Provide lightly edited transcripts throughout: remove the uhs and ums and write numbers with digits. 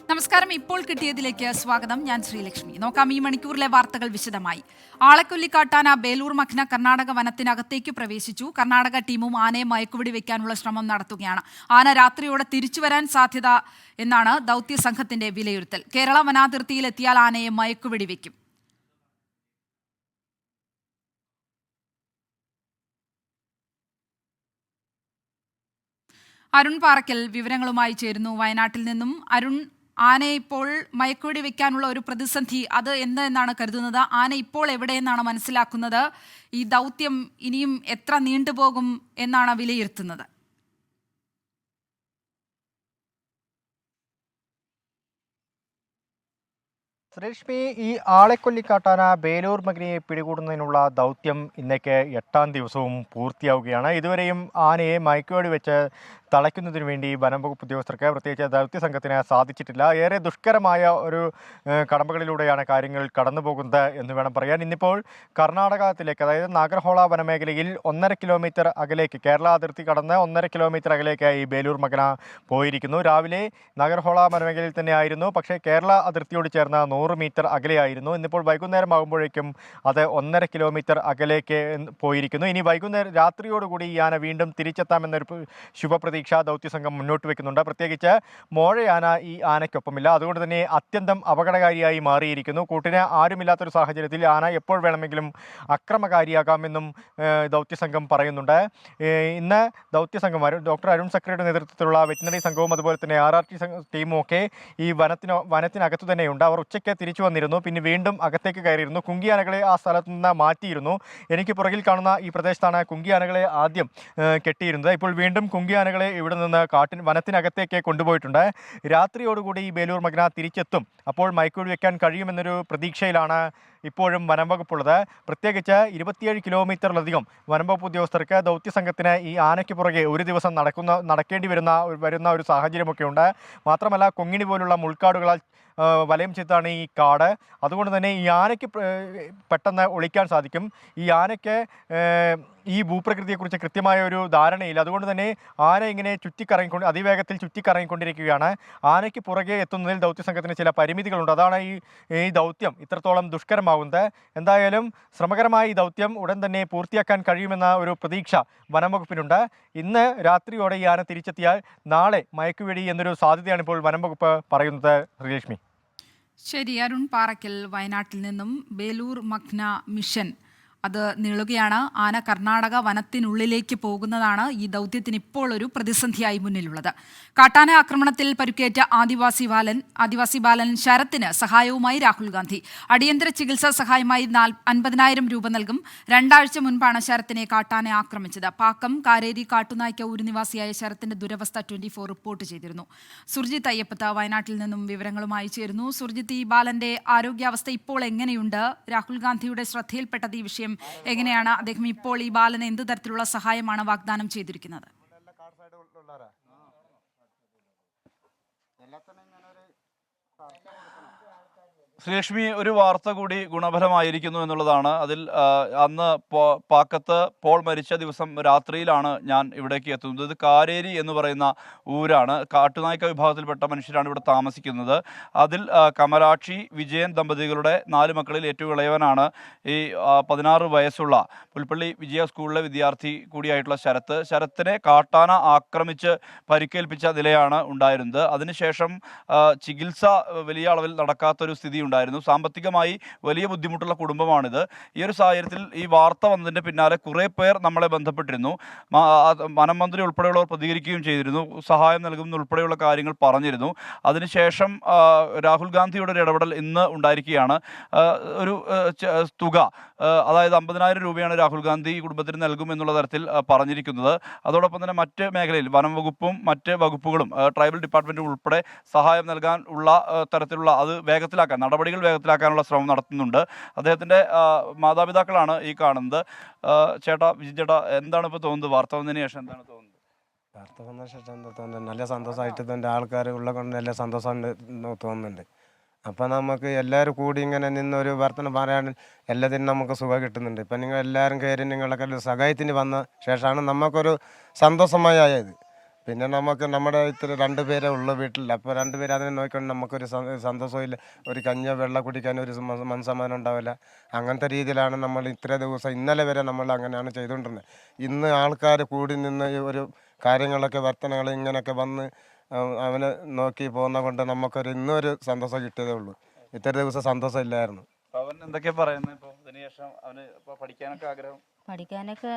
നമസ്കാരം. ഇപ്പോൾ കിട്ടിയതിലേക്ക് സ്വാഗതം. ഞാൻ ശ്രീലക്ഷ്മി. നോക്കാം ഈ മണിക്കൂറിലെ വാർത്തകൾ വിശദമായി. ആളക്കൊല്ലിക്കാട്ടാന ബേലൂർ മഖ്ന കർണാടക വനത്തിനകത്തേക്ക് പ്രവേശിച്ചു. കർണാടക ടീമും ആനയെ മയക്കുവെടി വെക്കാനുള്ള ശ്രമം നടത്തുകയാണ്. ആന രാത്രിയോടെ തിരിച്ചുവരാൻ സാധ്യത എന്നാണ് ദൗത്യ സംഘത്തിന്റെ വിലയിരുത്തൽ. കേരള വനാതിർത്തിയിൽ എത്തിയാൽ ആനയെ മയക്കുവെടി വെക്കും. അരുൺ പാറയ്ക്കൽ വിവരങ്ങളുമായി ചേരുന്നു വയനാട്ടിൽ നിന്നും. അരുൺ, ആനയെ ഇപ്പോൾ മയക്കുവെടി വെക്കാനുള്ള ഒരു പ്രതിസന്ധി അത് എന്നാണ് കരുതുന്നത്? ആന ഇപ്പോൾ എവിടെയെന്നാണ് മനസ്സിലാക്കുന്നത്? ഈ ദൗത്യം ഇനിയും എത്ര നീണ്ടുപോകും എന്നാണ് വിലയിരുത്തുന്നത്? ശ്രീലക്ഷ്മി, ഈ ആളെക്കൊല്ലിക്കാട്ടാന ബേലൂർ മഖ്നയെ പിടികൂടുന്നതിനുള്ള ദൗത്യം ഇന്നേക്ക് 8ാം ദിവസവും പൂർത്തിയാവുകയാണ്. ഇതുവരെയും ആനയെ മയക്കുവെടി വെച്ച് തളയ്ക്കുന്നതിന് വേണ്ടി വനം വകുപ്പ് ഉദ്യോഗസ്ഥർക്ക്, പ്രത്യേകിച്ച് ദൗത്യ സംഘത്തിന് സാധിച്ചിട്ടില്ല. ഏറെ ദുഷ്കരമായ ഒരു കടമ്പകളിലൂടെയാണ് കാര്യങ്ങൾ കടന്നു പോകുന്നത് എന്ന് വേണം പറയാൻ. ഇന്നിപ്പോൾ കർണാടകത്തിലേക്ക്, അതായത് നാഗർഹോള വനമേഖലയിൽ 1.5 കിലോമീറ്റർ അകലേക്ക്, കേരള അതിർത്തി കടന്ന് 1.5 കിലോമീറ്റർ അകലേക്ക് ഈ ബേലൂർ മഖ്ന പോയിരിക്കുന്നു. രാവിലെ നാഗർഹോള വനമേഖലയിൽ തന്നെ ആയിരുന്നു, പക്ഷേ കേരള അതിർത്തിയോട് ചേർന്ന് 100 മീറ്റർ അകലെയായിരുന്നു. ഇന്നിപ്പോൾ വൈകുന്നേരം ആകുമ്പോഴേക്കും അത് 1.5 കിലോമീറ്റർ അകലേക്ക് പോയിരിക്കുന്നു. ഇനി വൈകുന്നേരം രാത്രിയോടുകൂടി ഈ ആന വീണ്ടും തിരിച്ചെത്താമെന്നൊരു ശുഭപ്രതീക്ഷ ദൗത്യസംഘം മുന്നോട്ട് വെക്കുന്നുണ്ട്. പ്രത്യേകിച്ച് മോഴയാന ഈ ആനയ്ക്കൊപ്പമില്ല. അതുകൊണ്ട് തന്നെ അത്യന്തം അപകടകാരിയായി മാറിയിരിക്കുന്നു. കൂട്ടിന് ആരുമില്ലാത്തൊരു സാഹചര്യത്തിൽ ആന എപ്പോൾ വേണമെങ്കിലും അക്രമകാരിയാകാമെന്നും ദൗത്യസംഘം പറയുന്നുണ്ട്. ഇന്ന് ദൗത്യസംഘം ഡോക്ടർ അരുൺ സക്രയുടെ നേതൃത്വത്തിലുള്ള വെറ്റിനറി സംഘവും അതുപോലെ തന്നെ RRT ടീമും ഒക്കെ ഈ വനത്തിനകത്തു തന്നെയുണ്ട്. അവർ ഉച്ചയ്ക്ക് തിരിച്ചു വന്നിരുന്നു, പിന്നെ വീണ്ടും അകത്തേക്ക് കയറിയിരുന്നു. കുങ്കിയാനകളെ ആ സ്ഥലത്ത് നിന്ന് മാറ്റിയിരുന്നു. എനിക്ക് പുറകിൽ കാണുന്ന ഈ പ്രദേശത്താണ് കുങ്കിയാനകളെ ആദ്യം കെട്ടിയിരുന്നത്. ഇപ്പോൾ വീണ്ടും കുങ്കിയാനകളെ ഇവിടെ നിന്ന് വനത്തിനകത്തേക്ക് കൊണ്ടുപോയിട്ടുണ്ട്. രാത്രിയോടുകൂടി ഈ ബേലൂർ മഖ്ന തിരിച്ചെത്തും. അപ്പോൾ മയക്കുവെടി വെക്കാൻ കഴിയുമെന്നൊരു പ്രതീക്ഷയിലാണ് ഇപ്പോഴും വനം വകുപ്പുള്ളത്. പ്രത്യേകിച്ച് 27 കിലോമീറ്ററിലധികം വനം വകുപ്പ് ഉദ്യോഗസ്ഥർക്ക് ദൗത്യസംഘത്തിന് ഈ ആനയ്ക്ക് പുറകെ ഒരു ദിവസം നടക്കേണ്ടി വരുന്ന ഒരു സാഹചര്യമൊക്കെ ഉണ്ട്. മാത്രമല്ല, കൊങ്ങിണി പോലുള്ള മുൾക്കാടുകളാൽ വലയം ചെയ്താണ് ഈ കാട്. അതുകൊണ്ട് തന്നെ ഈ ആനയ്ക്ക് പെട്ടെന്ന് ഒളിക്കാൻ സാധിക്കും. ഈ ആനയ്ക്ക് ഈ ഭൂപ്രകൃതിയെക്കുറിച്ച് കൃത്യമായ ഒരു ധാരണയില്ല. അതുകൊണ്ട് തന്നെ ആന ഇങ്ങനെ അതിവേഗത്തിൽ ചുറ്റിക്കറങ്ങിക്കൊണ്ടിരിക്കുകയാണ്. ആനയ്ക്ക് പുറകെ എത്തുന്നതിൽ ദൗത്യസംഘത്തിന് ചില പരിമിതികളുണ്ട്. അതാണ് ഈ ദൗത്യം ഇത്രത്തോളം ദുഷ്കരമാകുന്നത്. എന്തായാലും ശ്രമകരമായ ഈ ദൗത്യം ഉടൻ തന്നെ പൂർത്തിയാക്കാൻ കഴിയുമെന്ന ഒരു പ്രതീക്ഷ വനം വകുപ്പിനുണ്ട്. ഇന്ന് രാത്രിയോടെ ഈ ആന തിരിച്ചെത്തിയാൽ നാളെ മയക്കുവെടി എന്നൊരു സാധ്യതയാണ് ഇപ്പോൾ വനം വകുപ്പ് പറയുന്നത്. ശ്രീലക്ഷ്മി. ശരി. അരുൺ പാറയ്ക്കൽ വയനാട്ടിൽ നിന്നും. ബേലൂർ മഖ്ന മിഷൻ അത് നീളുകയാണ്. ആന കർണാടക വനത്തിനുള്ളിലേക്ക് പോകുന്നതാണ് ഈ ദൗത്യത്തിന് ഇപ്പോൾ ഒരു പ്രതിസന്ധിയായി മുന്നിലുള്ളത്. കാട്ടാന ആക്രമണത്തിൽ പരുക്കേറ്റ ആദിവാസി ബാലൻ ശരത്തിന് സഹായവുമായി രാഹുൽ ഗാന്ധി. അടിയന്തര ചികിത്സാ സഹായമായി 50,000 രൂപ നൽകും. 2 ആഴ്ച മുൻപാണ് ശരത്തിനെ കാട്ടാന ആക്രമിച്ചത്. പാക്കം കാരേരി കാട്ടുനായ്ക്ക നിവാസിയായ ശരത്തിന്റെ ദുരവസ്ഥ 24 റിപ്പോർട്ട് ചെയ്തിരുന്നു. സുർജിത്ത് അയ്യപ്പത്ത് വയനാട്ടിൽ നിന്നും വിവരങ്ങളുമായി ചേരുന്നു. സുർജിത്ത്, ഈ ബാലന്റെ ആരോഗ്യാവസ്ഥ ഇപ്പോൾ എങ്ങനെയുണ്ട്? രാഹുൽ ഗാന്ധിയുടെ ശ്രദ്ധയിൽപ്പെട്ടത് ഈ വിഷയം എങ്ങനെയാണ്? അദ്ദേഹം ഇപ്പോൾ ഈ ബാലന് എന്ത് തരത്തിലുള്ള സഹായമാണ് വാഗ്ദാനം ചെയ്തിരിക്കുന്നത്? ശ്രീലക്ഷ്മി, ഒരു വാർത്ത കൂടി ഗുണഫലമായിരിക്കുന്നു എന്നുള്ളതാണ്. അതിൽ അന്ന് പാക്കത്ത് പോൾ മരിച്ച ദിവസം രാത്രിയിലാണ് ഞാൻ ഇവിടേക്ക് എത്തുന്നത്. ഇത് കാരേരി എന്ന് പറയുന്ന ഊരാണ്. കാട്ടുനായ്ക്ക വിഭാഗത്തിൽപ്പെട്ട മനുഷ്യരാണ് ഇവിടെ താമസിക്കുന്നത്. അതിൽ കമലാക്ഷി വിജയൻ ദമ്പതികളുടെ 4 മക്കളിൽ ഏറ്റവും ഇളയവനാണ് ഈ 16 വയസ്സുള്ള പുൽപ്പള്ളി വിജയ സ്കൂളിലെ വിദ്യാർത്ഥി കൂടിയായിട്ടുള്ള ശരത്തിനെ കാട്ടാന ആക്രമിച്ച് പരിക്കേൽപ്പിച്ച നിലയാണ് ഉണ്ടായിരുന്നത്. അതിനുശേഷം ചികിത്സ വലിയ അളവിൽ നടക്കാത്തൊരു സ്ഥിതി ഉണ്ടായിരുന്നു. സാമ്പത്തികമായി വലിയ ബുദ്ധിമുട്ടുള്ള കുടുംബമാണിത്. ഈ ഒരു സാഹചര്യത്തിൽ ഈ വാർത്ത വന്നതിൻ്റെ പിന്നാലെ കുറേ പേർ നമ്മളെ ബന്ധപ്പെട്ടിരുന്നു. വനം മന്ത്രി ഉൾപ്പെടെയുള്ളവർ പ്രതികരിക്കുകയും ചെയ്തിരുന്നു. സഹായം നൽകുന്ന ഉൾപ്പെടെയുള്ള കാര്യങ്ങൾ പറഞ്ഞിരുന്നു. അതിനുശേഷം രാഹുൽ ഗാന്ധിയുടെ ഒരു ഇടപെടൽ ഇന്ന് ഉണ്ടായിരിക്കുകയാണ്. ഒരു തുക, അതായത് 50,000 രൂപയാണ് രാഹുൽ ഗാന്ധി കുടുംബത്തിന് നൽകും എന്നുള്ള തരത്തിൽ പറഞ്ഞിരിക്കുന്നത്. അതോടൊപ്പം തന്നെ മറ്റ് മേഖലയിൽ വനം വകുപ്പും മറ്റ് വകുപ്പുകളും ട്രൈബൽ ഡിപ്പാർട്ട്മെൻറ്റും ഉൾപ്പെടെ സഹായം നൽകാൻ ഉള്ള തരത്തിലുള്ള നടപടികൾ വേഗത്തിലാക്കാനുള്ള ശ്രമം നടത്തുന്നുണ്ട്. അദ്ദേഹത്തിൻ്റെ മാതാപിതാക്കളാണ് ഈ കാണുന്നത്. വിജയ് ചേട്ടാ, എന്താണ് ഇപ്പോൾ തോന്നുന്നത്? വാർത്ത വന്നതിന് ശേഷം എന്താണ് തോന്നുന്നത്? വാർത്ത വന്ന ശേഷം എന്താ തോന്നുന്നത്? നല്ല സന്തോഷമായിട്ട് തന്നെ ആൾക്കാർ ഉള്ള കൊണ്ട് നല്ല സന്തോഷം തോന്നുന്നുണ്ട്. അപ്പം നമുക്ക് എല്ലാവരും കൂടി ഇങ്ങനെ നിന്നൊരു വർത്തനം പറയാൻ എല്ലാത്തിനും നമുക്ക് സുഖം കിട്ടുന്നുണ്ട്. ഇപ്പം നിങ്ങൾ എല്ലാവരും കയറി നിങ്ങളൊക്കെ സഹായത്തിന് വന്ന ശേഷമാണ് നമുക്കൊരു സന്തോഷമായത്. പിന്നെ നമുക്ക് നമ്മുടെ ഇത്ര 2 പേരേ ഉള്ളൂ വീട്ടിൽ. അപ്പോൾ 2 പേര് അതിനെ നോക്കിക്കൊണ്ട് നമുക്കൊരു സന്തോഷമില്ല. ഒരു കഞ്ഞിയോ വെള്ളം കുടിക്കാൻ ഒരു മനസ്സമാധാനം ഉണ്ടാവില്ല. അങ്ങനത്തെ രീതിയിലാണ് നമ്മൾ ഇത്ര ദിവസം ഇന്നലെ വരെ നമ്മൾ അങ്ങനെയാണ് ചെയ്തുകൊണ്ടിരുന്നത്. ഇന്ന് ആൾക്കാർ കൂടി നിന്ന് ഈ ഒരു കാര്യങ്ങളൊക്കെ വർത്തനങ്ങൾ ഇങ്ങനെയൊക്കെ വന്ന് അവനെ നോക്കി പോകുന്ന കൊണ്ട് നമുക്കൊരു ഇന്നൊരു സന്തോഷം കിട്ടിയതേ ഉള്ളൂ. ഇത്ര ദിവസം സന്തോഷം ഇല്ലായിരുന്നു. അവൻ എന്തൊക്കെയാ പറയുന്നത് ഇപ്പോൾ ഇതിനുശേഷം അവന് ഇപ്പോൾ പഠിക്കാനൊക്കെ ആഗ്രഹം? പഠിക്കാനൊക്കെ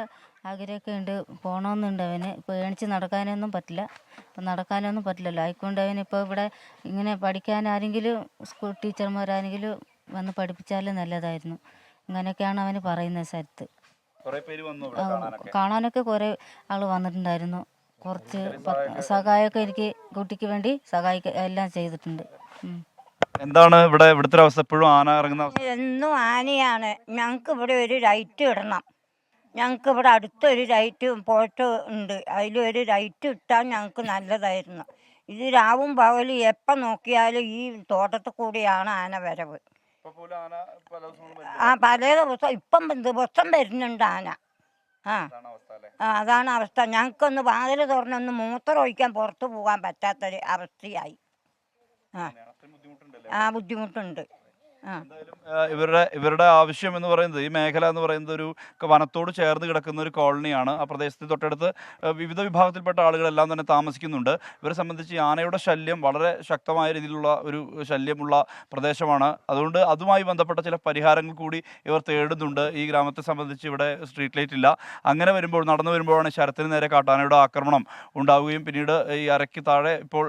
ആഗ്രഹമൊക്കെ ഉണ്ട്, പോകണമെന്നുണ്ട്. അവന് ഇപ്പോൾ എണിച്ച് നടക്കാനൊന്നും പറ്റില്ല, ഇപ്പം നടക്കാനൊന്നും പറ്റില്ലല്ലോ. ആയിക്കൊണ്ട് അവനിപ്പോൾ ഇവിടെ ഇങ്ങനെ പഠിക്കാൻ ആരെങ്കിലും സ്കൂൾ ടീച്ചർമാരാരെങ്കിലും വന്ന് പഠിപ്പിച്ചാലും നല്ലതായിരുന്നു. ഇങ്ങനെയൊക്കെയാണ് അവന് പറയുന്ന സ്ഥലത്ത്. കുറേ പേര് വന്നു ഇവിടെ കാണാനൊക്കെ? കാണാനൊക്കെ കുറേ ആൾ വന്നിട്ടുണ്ടായിരുന്നു. കുറച്ച് സഹായമൊക്കെ എനിക്ക് കുട്ടിക്ക് വേണ്ടി എല്ലാം ചെയ്തിട്ടുണ്ട്. എന്താണ് ഇവിടുത്തെ ഒരു അവസ്ഥ? എപ്പോഴും ആന ഇറങ്ങുന്ന അവസ്ഥ? എന്നും ആനയാണ്. ഞങ്ങൾക്ക് ഇവിടെ ഒരു ലൈറ്റ് ഇടണം. ഞങ്ങൾക്ക് ഇവിടെ അടുത്തൊരു ലൈറ്റ് പോയിട്ട് ഉണ്ട്. അതിലൊരു ലൈറ്റ് ഇട്ടാൽ ഞങ്ങൾക്ക് നല്ലതായിരുന്നു. ഇത് രാവും പകലും എപ്പം നോക്കിയാലും ഈ തോട്ടത്തിൽ കൂടിയാണ് ആന വരവ്. പല ദിവസം ഇപ്പം ദിവസം വരുന്നുണ്ട് ആന. അതാണ് അവസ്ഥ. ഞങ്ങൾക്കൊന്ന് വാതിൽ തുറന്നൊന്ന് മൂത്രം ഒഴിക്കാൻ പുറത്ത് പോകാൻ പറ്റാത്തൊരു അവസ്ഥയായി. ബുദ്ധിമുട്ടുണ്ട്. ഇവരുടെ ആവശ്യം എന്ന് പറയുന്നത്, ഈ മേഖല എന്ന് പറയുന്നത് ഒരു വനത്തോട് ചേർന്ന് കിടക്കുന്ന ഒരു കോളനിയാണ്. ആ പ്രദേശത്ത് തൊട്ടടുത്ത് വിവിധ വിഭാഗത്തിൽപ്പെട്ട ആളുകളെല്ലാം തന്നെ താമസിക്കുന്നുണ്ട്. ഇവരെ സംബന്ധിച്ച് ആനയുടെ ശല്യം വളരെ ശക്തമായ രീതിയിലുള്ള ഒരു ശല്യമുള്ള പ്രദേശമാണ്. അതുകൊണ്ട് അതുമായി ബന്ധപ്പെട്ട ചില പരിഹാരങ്ങൾ കൂടി ഇവർ തേടുന്നുണ്ട്. ഈ ഗ്രാമത്തെ സംബന്ധിച്ച് ഇവിടെ സ്ട്രീറ്റ് ലൈറ്റ് ഇല്ല. അങ്ങനെ വരുമ്പോൾ, നടന്നു വരുമ്പോഴാണ് ശരത്തിന് നേരെ കാട്ടാനയുടെ ആക്രമണം ഉണ്ടാവുകയും പിന്നീട് ഈ അരയ്ക്ക് താഴെ ഇപ്പോൾ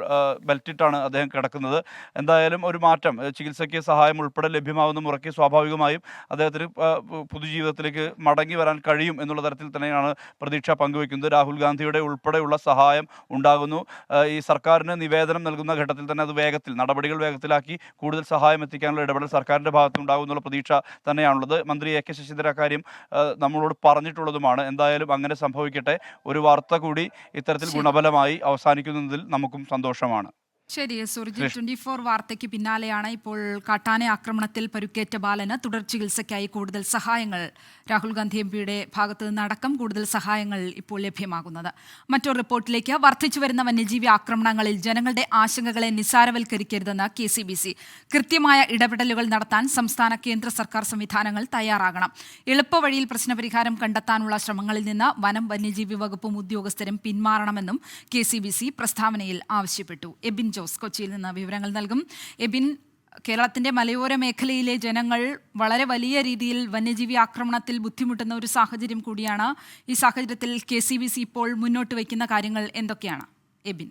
ബെൽറ്റിട്ടാണ് അദ്ദേഹം കിടക്കുന്നത്. എന്തായാലും ഒരു മാറ്റം, ചികിത്സയ്ക്ക് സഹായം ഉൾപ്പെടെ ലഭ്യമാകുന്ന മുറയ്ക്ക് സ്വാഭാവികമായും അദ്ദേഹത്തിന് പൊതുജീവിതത്തിലേക്ക് മടങ്ങി വരാൻ കഴിയും എന്നുള്ള തരത്തിൽ തന്നെയാണ് പ്രതീക്ഷ പങ്കുവയ്ക്കുന്നത്. രാഹുൽ ഗാന്ധിയുടെ ഉൾപ്പെടെയുള്ള സഹായം ഉണ്ടാകുന്നു. ഈ സർക്കാരിന് നിവേദനം നൽകുന്ന ഘട്ടത്തിൽ തന്നെ അത് നടപടികൾ വേഗത്തിലാക്കി കൂടുതൽ സഹായം എത്തിക്കാനുള്ള ഇടപെടൽ സർക്കാരിൻ്റെ ഭാഗത്തുണ്ടാകുന്നുള്ള പ്രതീക്ഷ തന്നെയാണുള്ളത്. മന്ത്രി എ കെ ശശീന്ദ്രൻ അക്കാര്യം നമ്മളോട് പറഞ്ഞിട്ടുള്ളതുമാണ്. എന്തായാലും അങ്ങനെ സംഭവിക്കട്ടെ. ഒരു വാർത്ത കൂടി ഇത്തരത്തിൽ ഗുണഫലമായി അവസാനിക്കുന്നതിൽ നമുക്കും സന്തോഷമാണ്. ശരി സുർജി, 24 വാർത്തയ്ക്ക് പിന്നാലെയാണ് ഇപ്പോൾ കാട്ടാന ആക്രമണത്തിൽ പരുക്കേറ്റ ബാലന് തുടർ ചികിത്സയ്ക്കായി കൂടുതൽ സഹായങ്ങൾ രാഹുൽ ഗാന്ധി എംപിയുടെ ഭാഗത്തു നിന്നടക്കം കൂടുതൽ സഹായങ്ങൾ ഇപ്പോൾ ലഭ്യമാകുന്നത്. മറ്റൊരു റിപ്പോർട്ടിലേക്ക്. വർദ്ധിച്ചുവരുന്ന വന്യജീവി ആക്രമണങ്ങളിൽ ജനങ്ങളുടെ ആശങ്കകളെ നിസ്സാരവൽക്കരിക്കരുതെന്ന് KCBC. കൃത്യമായ ഇടപെടലുകൾ നടത്താൻ സംസ്ഥാന കേന്ദ്ര സർക്കാർ സംവിധാനങ്ങൾ തയ്യാറാകണം. എളുപ്പവഴിയിൽ പ്രശ്നപരിഹാരം കണ്ടെത്താനുള്ള ശ്രമങ്ങളിൽ നിന്ന് വനം വന്യജീവി വകുപ്പും ഉദ്യോഗസ്ഥരും പിന്മാറണമെന്നും KCBC പ്രസ്താവനയിൽ ആവശ്യപ്പെട്ടു. എബിൻ ജോസ് കൊച്ചിയിൽ നിന്ന് വിവരങ്ങൾ നൽകും. എബിൻ, കേരളത്തിന്റെ മലയോര മേഖലയിലെ ജനങ്ങൾ വളരെ വലിയ രീതിയിൽ വന്യജീവി ആക്രമണത്തിൽ ബുദ്ധിമുട്ടുന്ന ഒരു സാഹചര്യം കൂടിയാണ്. ഈ സാഹചര്യത്തിൽ KCBC ഇപ്പോൾ മുന്നോട്ട് വയ്ക്കുന്ന കാര്യങ്ങൾ എന്തൊക്കെയാണ് എബിൻ?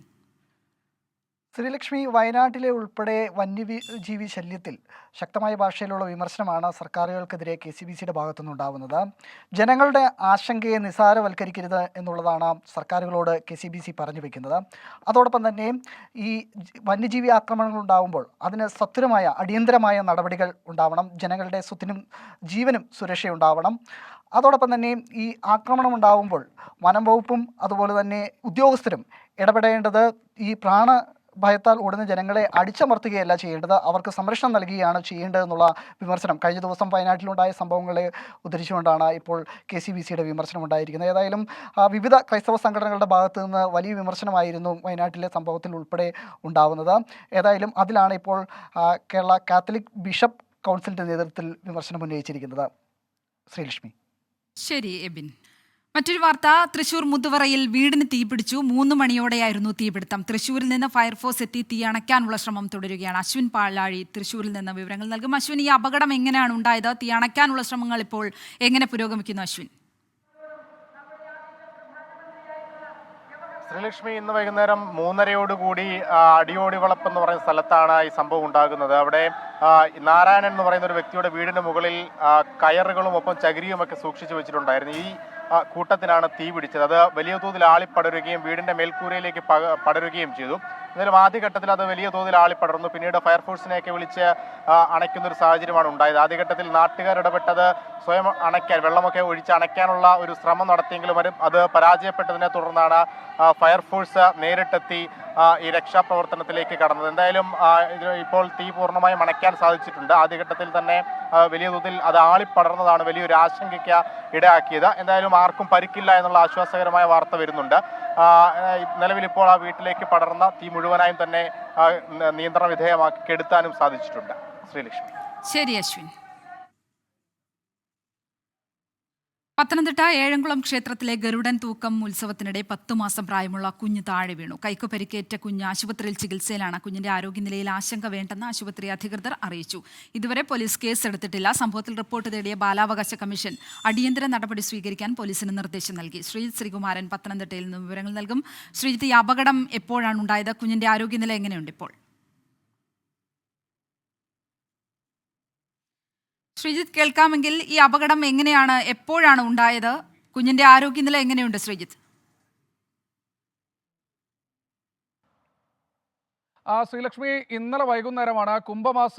ശ്രീലക്ഷ്മി, വയനാട്ടിലെ ഉൾപ്പെടെ വന്യജീവി ശല്യത്തിൽ ശക്തമായ ഭാഷയിലുള്ള വിമർശനമാണ് സർക്കാരുകൾക്കെതിരെ KCBCയുടെ ഭാഗത്തുനിന്നുണ്ടാവുന്നത്. ജനങ്ങളുടെ ആശങ്കയെ നിസാരവൽക്കരിക്കരുത് എന്നുള്ളതാണ് സർക്കാരുകളോട് KCBC പറഞ്ഞു വയ്ക്കുന്നത്. അതോടൊപ്പം തന്നെ ഈ വന്യജീവി ആക്രമണങ്ങൾ ഉണ്ടാകുമ്പോൾ അതിന് സത്വരമായ അടിയന്തരമായ നടപടികൾ ഉണ്ടാവണം. ജനങ്ങളുടെ സ്വത്തിനും ജീവനും സുരക്ഷയുണ്ടാവണം. അതോടൊപ്പം തന്നെ ഈ ആക്രമണം ഉണ്ടാകുമ്പോൾ വനം വകുപ്പും അതുപോലെ തന്നെ ഉദ്യോഗസ്ഥരും ഇടപെടേണ്ടത് ഈ ഭയത്താൽ ഓടുന്ന ജനങ്ങളെ അടിച്ചമർത്തുകയല്ല ചെയ്യേണ്ടത്, അവർക്ക് സംരക്ഷണം നൽകുകയാണ് ചെയ്യേണ്ടതെന്നുള്ള വിമർശനം കഴിഞ്ഞ ദിവസം വയനാട്ടിലുണ്ടായ സംഭവങ്ങളെ ഉദ്ധരിച്ചുകൊണ്ടാണ് ഇപ്പോൾ KCBCയുടെ വിമർശനം ഉണ്ടായിരിക്കുന്നത്. ഏതായാലും വിവിധ ക്രൈസ്തവ സംഘടനകളുടെ ഭാഗത്തു നിന്ന് വലിയ വിമർശനമായിരുന്നു വയനാട്ടിലെ സംഭവത്തിൽ ഉൾപ്പെടെ ഉണ്ടാവുന്നത്. ഏതായാലും അതിലാണ് ഇപ്പോൾ കേരള കാത്തലിക് ബിഷപ്പ് കൗൺസിലിൻ്റെ നേതൃത്വത്തിൽ വിമർശനം ഉന്നയിച്ചിരിക്കുന്നത്. ശ്രീലക്ഷ്മി. ശരി എബിൻ. മറ്റൊരു വാർത്ത. തൃശൂർ മുതുവറയിൽ വീടിന് തീപിടിച്ചു. 3 മണിയോടെയായിരുന്നു തീപിടുത്തം. തൃശൂരിൽ നിന്ന് ഫയർഫോഴ്സ് എത്തി തീ അണയ്ക്കാനുള്ള ശ്രമം തുടരുകയാണ്. അശ്വിൻ പാലാഴി തൃശൂരിൽ നിന്ന് വിവരങ്ങൾ നൽകും. അശ്വിൻ, ഈ അപകടം എങ്ങനെയാണ് ഉണ്ടായത്? തീ അണയ്ക്കാനുള്ള ശ്രമങ്ങൾ ഇപ്പോൾ എങ്ങനെ പുരോഗമിക്കുന്നു? അശ്വിൻ. ശ്രീലക്ഷ്മി, ഇന്ന് വൈകുന്നേരം 3:30 അടിയോടി വളപ്പ് എന്ന് പറയുന്ന സ്ഥലത്താണ് ഈ സംഭവം ഉണ്ടാകുന്നത്. അവിടെ നാരായണൻ എന്ന് പറയുന്ന ഒരു വ്യക്തിയുടെ വീടിന് മുകളിൽ കയറുകളും ഒപ്പം ചകിരിയും ഒക്കെ സൂക്ഷിച്ചു വെച്ചിട്ടുണ്ടായിരുന്നു. ഈ കൂട്ടത്തിനാണ് തീ പിടിച്ചത്. അത് വലിയ തോതിൽ ആളിപ്പടരുകയും വീടിന്റെ മേൽക്കൂരയിലേക്ക് പടരുകയും ചെയ്തു. എന്നാലും ആദ്യഘട്ടത്തിൽ അത് വലിയ തോതിൽ ആളിപ്പടർന്നു. പിന്നീട് ഫയർഫോഴ്സിനെയൊക്കെ വിളിച്ച് അണയ്ക്കുന്ന ഒരു സാഹചര്യമാണ് ഉണ്ടായത്. ആദ്യഘട്ടത്തിൽ നാട്ടുകാർ ഇടപെട്ടത് സ്വയം അണയ്ക്കാൻ, വെള്ളമൊക്കെ ഒഴിച്ച് അണയ്ക്കാനുള്ള ഒരു ശ്രമം നടത്തിയെങ്കിലും അത് പരാജയപ്പെട്ടതിനെ തുടർന്നാണ് ഫയർഫോഴ്സ് നേരിട്ടെത്തി ഈ രക്ഷാപ്രവർത്തനത്തിലേക്ക് കടന്നത്. എന്തായാലും ഇപ്പോൾ തീ പൂർണ്ണമായും അണയ്ക്കാൻ സാധിച്ചിട്ടുണ്ട്. ആദ്യഘട്ടത്തിൽ തന്നെ വലിയ തോതിൽ അത് ആളിപ്പടർന്നതാണ് വലിയൊരു ആശങ്കയ്ക്ക് ഇടയാക്കിയത്. എന്തായാലും ആർക്കും പരിക്കില്ല എന്നുള്ള ആശ്വാസകരമായ വാർത്ത വരുന്നുണ്ട്. നിലവിൽ ഇപ്പോൾ ആ വീട്ടിലേക്ക് പടർന്ന തീ മുഴുവനായും തന്നെ നിയന്ത്രണ വിധേയമാക്കി കെടുത്താനും സാധിച്ചിട്ടുണ്ട്. ശ്രീലക്ഷ്മി. ശരി അശ്വിൻ. പത്തനംതിട്ട ഏഴംകുളം ക്ഷേത്രത്തിലെ ഗരുഡൻ തൂക്കം ഉത്സവത്തിനിടെ 10 മാസം പ്രായമുള്ള കുഞ്ഞ് താഴെ വീണു. കൈക്ക് പരിക്കേറ്റ കുഞ്ഞ് ആശുപത്രിയിൽ ചികിത്സയിലാണ്. കുഞ്ഞിന്റെ ആരോഗ്യനിലയിൽ ആശങ്ക വേണ്ടെന്ന് ആശുപത്രി അധികൃതർ അറിയിച്ചു. ഇതുവരെ പോലീസ് കേസെടുത്തിട്ടില്ല. സംഭവത്തിൽ റിപ്പോർട്ട് തേടിയ ബാലാവകാശ കമ്മീഷൻ അടിയന്തര നടപടി സ്വീകരിക്കാൻ പോലീസിന് നിർദ്ദേശം നൽകി. ശ്രീകുമാരൻ പത്തനംതിട്ടയിൽ നിന്ന് വിവരങ്ങൾ നൽകും. ശ്രീജിത്ത്, ഈ അപകടം എപ്പോഴാണ് ഉണ്ടായത്? കുഞ്ഞിന്റെ ആരോഗ്യനില എങ്ങനെയുണ്ട് ഇപ്പോൾ? ശ്രീജിത്ത്, കേൾക്കാമെങ്കിൽ ഈ അപകടം എങ്ങനെയാണ്, എപ്പോഴാണ് ഉണ്ടായത്? കുഞ്ഞിന്റെ ആരോഗ്യനില എങ്ങനെയുണ്ട് ശ്രീജിത്ത്? ശ്രീലക്ഷ്മി, ഇന്നലെ വൈകുന്നേരമാണ് കുംഭമാസ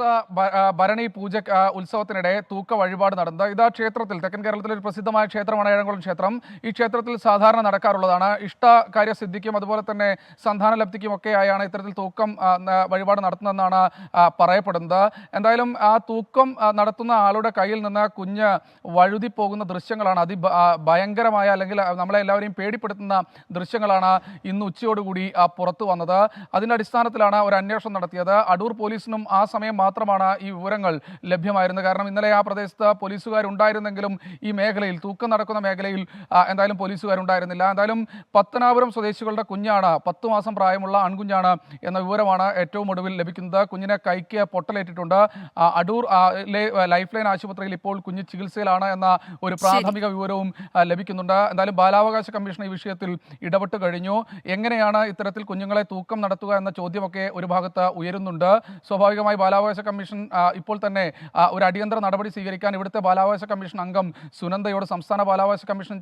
ഭരണി പൂജ ഉത്സവത്തിനിടെ തൂക്ക വഴിപാട് നടന്നത്. ഇതാ ക്ഷേത്രത്തിൽ, തെക്കൻ കേരളത്തിലെ ഒരു പ്രസിദ്ധമായ ക്ഷേത്രമാണ് ഏഴംകുളം ക്ഷേത്രം. ഈ ക്ഷേത്രത്തിൽ സാധാരണ നടക്കാറുള്ളതാണ്. ഇഷ്ടകാര്യസിദ്ധിക്കും അതുപോലെ തന്നെ സന്താനലബ്ധിക്കും ഒക്കെയായാണ് ഇത്തരത്തിൽ തൂക്കം വഴിപാട് നടത്തുന്നതെന്നാണ് പറയപ്പെടുന്നത്. എന്തായാലും ആ തൂക്കം നടത്തുന്ന ആളുടെ കയ്യിൽ നിന്ന് കുഞ്ഞ് വഴുതിപ്പോകുന്ന ദൃശ്യങ്ങളാണ്, ഭയങ്കരമായ അല്ലെങ്കിൽ നമ്മളെല്ലാവരെയും പേടിപ്പെടുത്തുന്ന ദൃശ്യങ്ങളാണ് ഇന്ന് ഉച്ചയോടുകൂടി പുറത്തു വന്നത്. അതിൻ്റെ അടിസ്ഥാനത്തിലാണ് ഒരു അന്വേഷണം നടത്തിയത്. അടൂർ പോലീസിനും ആ സമയം മാത്രമാണ് ഈ വിവരങ്ങൾ ലഭ്യമായിരുന്നത്. കാരണം ഇന്നലെ ആ പ്രദേശത്ത് പോലീസുകാരുണ്ടായിരുന്നെങ്കിലും ഈ മേഖലയിൽ, തൂക്കം നടക്കുന്ന മേഖലയിൽ എന്തായാലും പോലീസുകാരുണ്ടായിരുന്നില്ല. എന്തായാലും പത്തനാപുരം സ്വദേശികളുടെ കുഞ്ഞാണ്, 10 മാസം പ്രായമുള്ള ആൺകുഞ്ഞാണ് എന്ന വിവരമാണ് ഏറ്റവും ഒടുവിൽ ലഭിക്കുന്നത്. കുഞ്ഞിനെ കൈക്ക് പൊട്ടലേറ്റിട്ടുണ്ട്. അടൂർ ലൈഫ് ലൈൻ ആശുപത്രിയിൽ ഇപ്പോൾ കുഞ്ഞ് ചികിത്സയിലാണ് എന്ന ഒരു പ്രാഥമിക വിവരവും ലഭിക്കുന്നുണ്ട്. എന്തായാലും ബാലാവകാശ കമ്മീഷൻ ഈ വിഷയത്തിൽ ഇടപെട്ട് കഴിഞ്ഞു. എങ്ങനെയാണ് ഇത്തരത്തിൽ കുഞ്ഞുങ്ങളെ തൂക്കം നടത്തുക എന്ന ചോദ്യമൊക്കെ ഒരു ഭാഗത്ത് ഉയരുന്നുണ്ട്. സ്വാഭാവികമായി ബാലാവകാശ കമ്മീഷൻ ഇപ്പോൾ തന്നെ ഒരു അടിയന്തര നടപടി സ്വീകരിക്കാൻ ഇവിടുത്തെ ബാലാവകാശ കമ്മീഷൻ അംഗം സുനന്ദയോട് സംസ്ഥാന ബാലാവകാശ കമ്മീഷൻ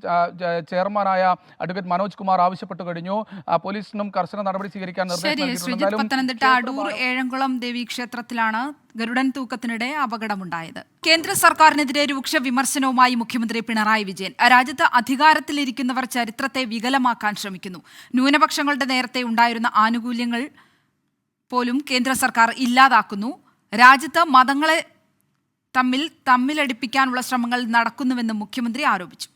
ചെയർമാനായ അഡ്വക്കേറ്റ് മനോജ് കുമാർ ആവശ്യപ്പെട്ടു കഴിഞ്ഞു. പോലീസിനും കർശന നടപടി സ്വീകരിക്കാൻ നിർദ്ദേശം നൽകിയിട്ടുണ്ട്. പത്തനംതിട്ട അടൂർ ഏഴംകുളം ദേവി ക്ഷേത്രത്തിലാണ് ഗരുഡൻ തൂക്കത്തിനിടെ അപകടമുണ്ടായത്. കേന്ദ്ര സർക്കാരിനെതിരെ രൂക്ഷ വിമർശനവുമായി മുഖ്യമന്ത്രി പിണറായി വിജയൻ. രാജ്യത്ത് അധികാരത്തിലിരിക്കുന്നവർ ചരിത്രത്തെ വികലമാക്കാൻ ശ്രമിക്കുന്നു. ന്യൂനപക്ഷങ്ങളുടെ നേരത്തെ ഉണ്ടായിരുന്ന ആനുകൂല്യങ്ങൾ പോലും കേന്ദ്ര സർക്കാർ ഇല്ലാതാക്കുന്നു. രാജ്യത്ത് മതങ്ങളെ തമ്മിലടിപ്പിക്കാനുള്ള ശ്രമങ്ങൾ നടക്കുന്നുവെന്ന് മുഖ്യമന്ത്രി ആരോപിച്ചു.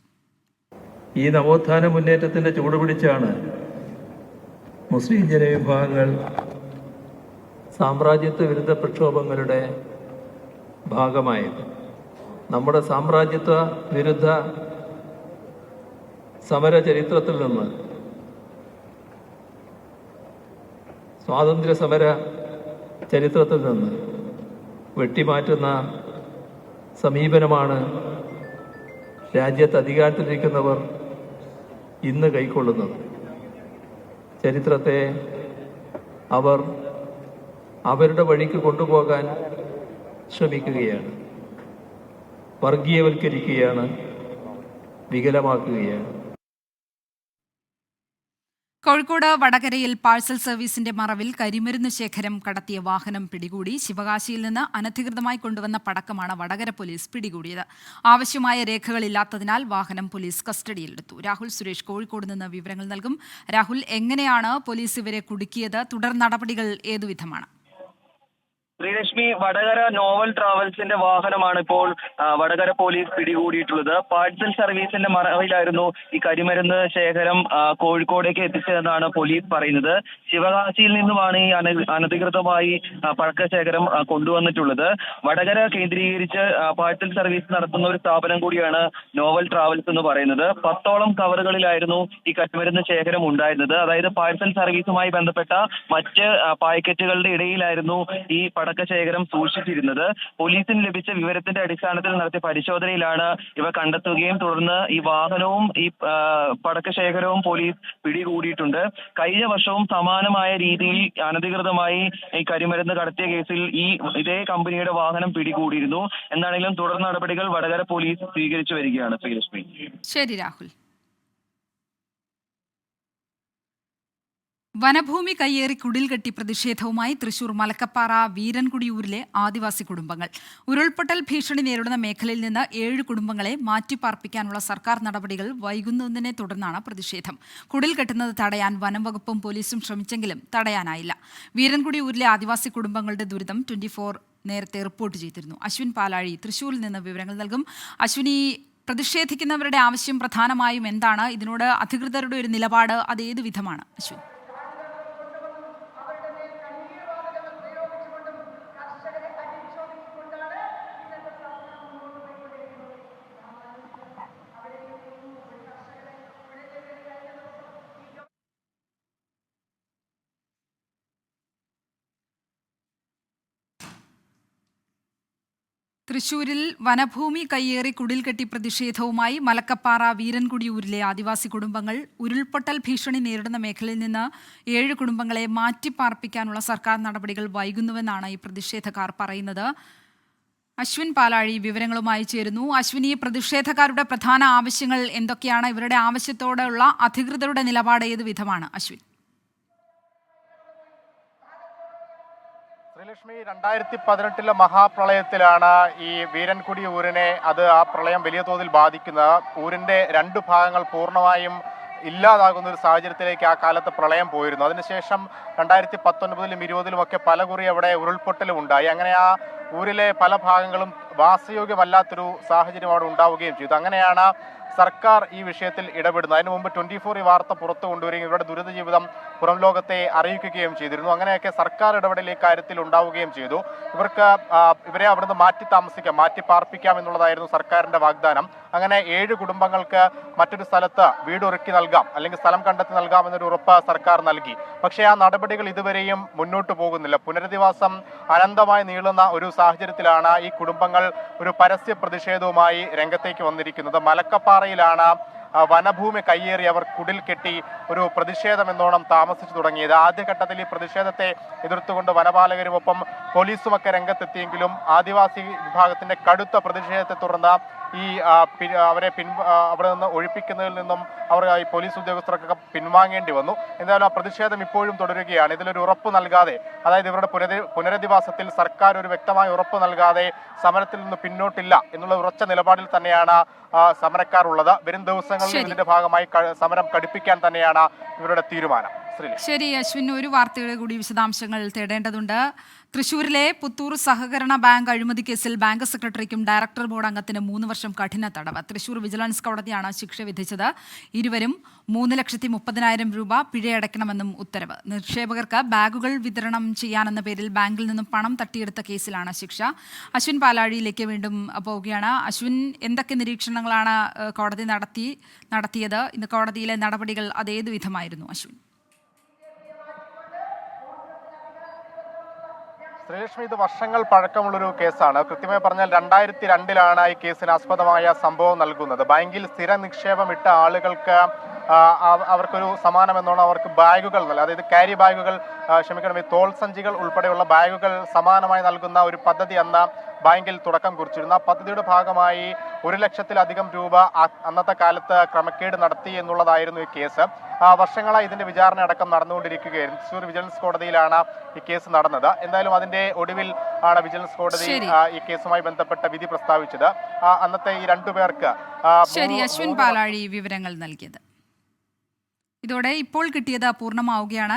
ഈ നവോത്ഥാന മുന്നേറ്റത്തിന്റെ ചൂടുപിടിച്ചാണ് മുസ്ലിം ജനവിഭാഗങ്ങൾ സാമ്രാജ്യത്വ വിരുദ്ധ പ്രക്ഷോഭങ്ങളുടെ ഭാഗമായത്. നമ്മുടെ സാമ്രാജ്യത്വ വിരുദ്ധ സമര ചരിത്രത്തിൽ നിന്ന്, സ്വാതന്ത്ര്യ സമര ചരിത്രത്തിൽ നിന്ന് വെട്ടിമാറ്റുന്ന സമീപനമാണ് രാജ്യത്ത് അധികാരത്തിലിരിക്കുന്നവർ ഇന്ന് കൈക്കൊള്ളുന്നത്. ചരിത്രത്തെ അവർ അവരുടെ വഴിക്ക് കൊണ്ടുപോകാൻ ശ്രമിക്കുകയാണ്, വർഗീയവൽക്കരിക്കുകയാണ്, വികലമാക്കുകയാണ്. കോഴിക്കോട് വടകരയിൽ പാഴ്സൽ സർവീസിന്റെ മറവിൽ കരിമരുന്ന് ശേഖരം കടത്തിയ വാഹനം പിടികൂടി. ശിവകാശിയിൽ നിന്ന് അനധികൃതമായി കൊണ്ടുവന്ന പടക്കമാണ് വടകര പോലീസ് പിടികൂടിയത്. ആവശ്യമായ രേഖകളില്ലാത്തതിനാൽ വാഹനം പോലീസ് കസ്റ്റഡിയിലെടുത്തു. രാഹുൽ സുരേഷ് കോഴിക്കോട് നിന്ന് വിവരങ്ങൾ നൽകും. രാഹുൽ, എങ്ങനെയാണ് പോലീസ് ഇവരെ കുടുക്കിയത്? തുടർ നടപടികൾ ഏതുവിധമാണ്? ശ്രീലക്ഷ്മി, വടകര നോവൽ ട്രാവൽസിന്റെ വാഹനമാണ് ഇപ്പോൾ വടകര പോലീസ് പിടികൂടിയിട്ടുള്ളത്. പാഴ്സൽ സർവീസിന്റെ മറവിലായിരുന്നു ഈ കരിമരുന്ന് ശേഖരം കോഴിക്കോടേക്ക് എത്തിച്ചതെന്നാണ് പോലീസ് പറയുന്നത്. ശിവകാശിയിൽ നിന്നുമാണ് ഈ അനധികൃതമായി പഴക്കശേഖരം കൊണ്ടുവന്നിട്ടുള്ളത്. വടകര കേന്ദ്രീകരിച്ച് പാഴ്സൽ സർവീസ് നടത്തുന്ന ഒരു സ്ഥാപനം കൂടിയാണ് നോവൽ ട്രാവൽസ് എന്ന് പറയുന്നത്. 10ഓളം കവറുകളിലായിരുന്നു ഈ കരിമരുന്ന് ശേഖരം ഉണ്ടായിരുന്നത്. അതായത് പാഴ്സൽ സർവീസുമായി ബന്ധപ്പെട്ട മറ്റ് പാക്കറ്റുകളുടെ ഇടയിലായിരുന്നു ഈ പടക്കശേഖരം സൂക്ഷിച്ചിരുന്നത്. പോലീസിന് ലഭിച്ച വിവരത്തിന്റെ അടിസ്ഥാനത്തിൽ നടത്തിയ പരിശോധനയിലാണ് ഇവ കണ്ടെത്തുകയും തുടർന്ന് ഈ വാഹനവും ഈ പടക്കശേഖരവും പോലീസ് പിടികൂടിയിട്ടുണ്ട്. കഴിഞ്ഞ വർഷവും സമാനമായ രീതിയിൽ അനധികൃതമായി ഈ കരിമരുന്ന് കടത്തിയ കേസിൽ ഇതേ കമ്പനിയുടെ വാഹനം പിടികൂടിയിരുന്നു. എന്താണെങ്കിലും തുടർ നടപടികൾ വടകര പോലീസ് സ്വീകരിച്ചു വരികയാണ്. ശ്രീലക്ഷ്മി. ശരി രാഹുൽ. വനഭൂമി കയ്യേറി കുടിൽ കെട്ടി പ്രതിഷേധവുമായി തൃശൂർ മലക്കപ്പാറ വീരൻകുടിയൂരിലെ ആദിവാസി കുടുംബങ്ങൾ. ഉരുൾപൊട്ടൽ ഭീഷണി നേരിടുന്ന മേഖലയിൽ നിന്ന് 7 കുടുംബങ്ങളെ മാറ്റിപ്പാർപ്പിക്കാനുള്ള സർക്കാർ നടപടികൾ വൈകുന്നതിനെ തുടർന്നാണ് പ്രതിഷേധം. കുടിൽ കെട്ടുന്നത് തടയാൻ വനം വകുപ്പും പോലീസും ശ്രമിച്ചെങ്കിലും തടയാനായില്ല. വീരൻകുടിയൂരിലെ ആദിവാസി കുടുംബങ്ങളുടെ ദുരിതം 24 നേരത്തെ റിപ്പോർട്ട് ചെയ്തിരുന്നു. അശ്വിൻ പാലാഴി തൃശൂരിൽ നിന്ന് വിവരങ്ങൾ നൽകും. അശ്വിനി, പ്രതിഷേധിക്കുന്നവരുടെ ആവശ്യം പ്രധാനമായും എന്താണ്? ഇതിനോട് അധികൃതരുടെ ഒരു നിലപാട് അത് ഏത് വിധമാണ്? അശ്വിൻ. തൃശൂരിൽ വനഭൂമി കയ്യേറി കുടിൽ കെട്ടി പ്രതിഷേധവുമായി മലക്കപ്പാറ വീരൻകുടിയൂരിലെ ആദിവാസി കുടുംബങ്ങൾ. ഉരുൾപൊട്ടൽ ഭീഷണി നേരിടുന്ന മേഖലയിൽ നിന്ന് 7 കുടുംബങ്ങളെ മാറ്റിപ്പാർപ്പിക്കാനുള്ള സർക്കാർ നടപടികൾ വൈകുന്നുവെന്നാണ് ഈ പ്രതിഷേധക്കാർ പറയുന്നത്. അശ്വിൻ പാലാഴി വിവരങ്ങളുമായി ചേരുന്നു. അശ്വിൻ, ഈ പ്രതിഷേധക്കാരുടെ പ്രധാന ആവശ്യങ്ങൾ എന്തൊക്കെയാണ്? ഇവരുടെ ആവശ്യത്തോടുള്ള അധികൃതരുടെ നിലപാട് ഏത് വിധമാണ്? അശ്വിൻ. ശ്രീലക്ഷ്മി, 2018 മഹാപ്രളയത്തിലാണ് ഈ വീരൻകുടി ഊരിനെ ആ പ്രളയം വലിയ തോതിൽ ബാധിക്കുന്നത്. ഊരിന്റെ 2 ഭാഗങ്ങൾ പൂർണ്ണമായും ഇല്ലാതാകുന്ന ഒരു സാഹചര്യത്തിലേക്ക് ആ കാലത്ത് പ്രളയം പോയിരുന്നു. അതിനുശേഷം 2019-ലും 20-ലും ഒക്കെ പലകുറി അവിടെ ഉരുൾപൊട്ടലും ഉണ്ടായി. അങ്ങനെ ആ ഊരിലെ പല ഭാഗങ്ങളും വാസയോഗ്യമല്ലാത്തൊരു സാഹചര്യം അവിടെ ഉണ്ടാവുകയും ചെയ്തു. അങ്ങനെയാണ് സർക്കാർ ഈ വിഷയത്തിൽ ഇടപെടുന്നത്. അതിനു മുമ്പ് 24 ഈ വാർത്ത പുറത്തു കൊണ്ടുവരികയും ഇവരുടെ ദുരിത ജീവിതം പുറം ലോകത്തെ അറിയിക്കുകയും ചെയ്തിരുന്നു. അങ്ങനെയൊക്കെ സർക്കാർ ഇടപെടൽ ഈ കാര്യത്തിൽ ഉണ്ടാവുകയും ചെയ്തു. ഇവരെ അവിടുന്ന് മാറ്റി പാർപ്പിക്കാം എന്നുള്ളതായിരുന്നു സർക്കാരിന്റെ വാഗ്ദാനം. അങ്ങനെ 7 കുടുംബങ്ങൾക്ക് മറ്റൊരു സ്ഥലത്ത് വീടൊരുക്കി നൽകാം, അല്ലെങ്കിൽ സ്ഥലം കണ്ടെത്തി നൽകാം എന്നൊരു ഉറപ്പ് സർക്കാർ നൽകി. പക്ഷേ ആ നടപടികൾ ഇതുവരെയും മുന്നോട്ട് പോകുന്നില്ല. പുനരധിവാസം അനന്തമായി നീളുന്ന ഒരു സാഹചര്യത്തിലാണ് ഈ കുടുംബങ്ങൾ ഒരു പരസ്യ പ്രതിഷേധവുമായി രംഗത്തേക്ക് വന്നിരിക്കുന്നത്. മലക്കപ്പാറയിലാണ് വനഭൂമി കയ്യേറി അവർ കുടിൽ കെട്ടി ഒരു പ്രതിഷേധം എന്നോണം താമസിച്ചു തുടങ്ങിയത്. ആദ്യഘട്ടത്തിൽ ഈ പ്രതിഷേധത്തെ എതിർത്തുകൊണ്ട് വനപാലകരും ഒപ്പം പോലീസുമൊക്കെ രംഗത്തെത്തിയെങ്കിലും ആദിവാസി വിഭാഗത്തിന്റെ കടുത്ത പ്രതിഷേധത്തെ തുടർന്ന് അവരെ അവിടെ നിന്ന് ഒഴിപ്പിക്കുന്നതിൽ നിന്നും ഈ പോലീസ് ഉദ്യോഗസ്ഥർക്കൊക്കെ പിൻവാങ്ങേണ്ടി വന്നു. എന്തായാലും ആ പ്രതിഷേധം ഇപ്പോഴും തുടരുകയാണ്. ഇതിലൊരു ഉറപ്പ് നൽകാതെ, അതായത് ഇവരുടെ പുനരധിവാസത്തിൽ സർക്കാർ ഒരു വ്യക്തമായ ഉറപ്പ് നൽകാതെ സമരത്തിൽ നിന്ന് പിന്നോട്ടില്ല എന്നുള്ള ഉറച്ച നിലപാടിൽ തന്നെയാണ് സമരക്കാർ ഉള്ളത്. വരും ദിവസങ്ങളിൽ ഇതിന്റെ ഭാഗമായി സമരം കടുപ്പിക്കാൻ തന്നെയാണ് ഇവരുടെ തീരുമാനം. ശരി അശ്വിൻ, ഒരു വാർത്തയുടെ കൂടി വിശദാംശങ്ങൾ തേടേണ്ടതുണ്ട്. തൃശൂരിലെ പുത്തൂർ സഹകരണ ബാങ്ക് അഴിമതി കേസിൽ ബാങ്ക് സെക്രട്ടറിക്കും ഡയറക്ടർ ബോർഡ് അംഗത്തിന് 3 വർഷം കഠിന തടവ്. തൃശൂർ വിജിലൻസ് കോടതിയാണ് ശിക്ഷ വിധിച്ചത്. ഇരുവരും 3,30,000 രൂപ പിഴയടയ്ക്കണമെന്നും ഉത്തരവ്. നിക്ഷേപകർക്ക് ബാഗുകൾ വിതരണം ചെയ്യാനെന്ന പേരിൽ ബാങ്കിൽ നിന്നും പണം തട്ടിയെടുത്ത കേസിലാണ് ശിക്ഷ. അശ്വിൻ പാലാഴിയിലേക്ക് വീണ്ടും പോവുകയാണ്. അശ്വിൻ, എന്തൊക്കെ നിരീക്ഷണങ്ങളാണ് കോടതി നടത്തിയത്? ഇന്ന് കോടതിയിലെ നടപടികൾ അതേത് വിധമായിരുന്നു അശ്വിൻ? ശ്രീലക്ഷ്മി, ഇത് വർഷങ്ങൾ പഴക്കമുള്ളൊരു കേസാണ്. കൃത്യമായി പറഞ്ഞാൽ 2002-ലാണ് ഈ കേസിന് ആസ്പദമായ സംഭവം നൽകുന്നത്. ബാങ്കിൽ സ്ഥിര നിക്ഷേപം ഇട്ട ആളുകൾക്ക് അവർക്കൊരു സമാനമെന്നോണം അവർക്ക് ബാഗുകൾ അതായത് ക്യാരി ബാഗുകൾ, ഈ തോൾ സഞ്ചികൾ ഉൾപ്പെടെയുള്ള ബാഗുകൾ സമാനമായി നൽകുന്ന ഒരു പദ്ധതി അന്ന് ബാങ്കിൽ തുടക്കം കുറിച്ചിരുന്നു. ആ പദ്ധതിയുടെ ഭാഗമായി 1 ലക്ഷത്തിലധികം രൂപ അന്നത്തെ കാലത്ത് ക്രമക്കേട് നടത്തി എന്നുള്ളതായിരുന്നു ഈ കേസ്. വർഷങ്ങളായി ഇതിന്റെ വിചാരണ അടക്കം നടന്നുകൊണ്ടിരിക്കുകയായിരുന്നു. തൃശൂർ വിജിലൻസ് കോടതിയിലാണ് ഈ കേസ് നടന്നത്. എന്തായാലും അതിന്റെ ഒടുവിൽ ആണ് വിജിലൻസ് കോടതി ഈ കേസുമായി ബന്ധപ്പെട്ട വിധി പ്രസ്താവിച്ചത്. അന്നത്തെ ഈ 2 പേർക്ക് അശ്വിൻ പാലാഴി വിവരങ്ങൾ നൽകിയത്. ഇതോടെ ഇപ്പോൾ കിട്ടിയത് പൂർണ്ണമാവുകയാണ്.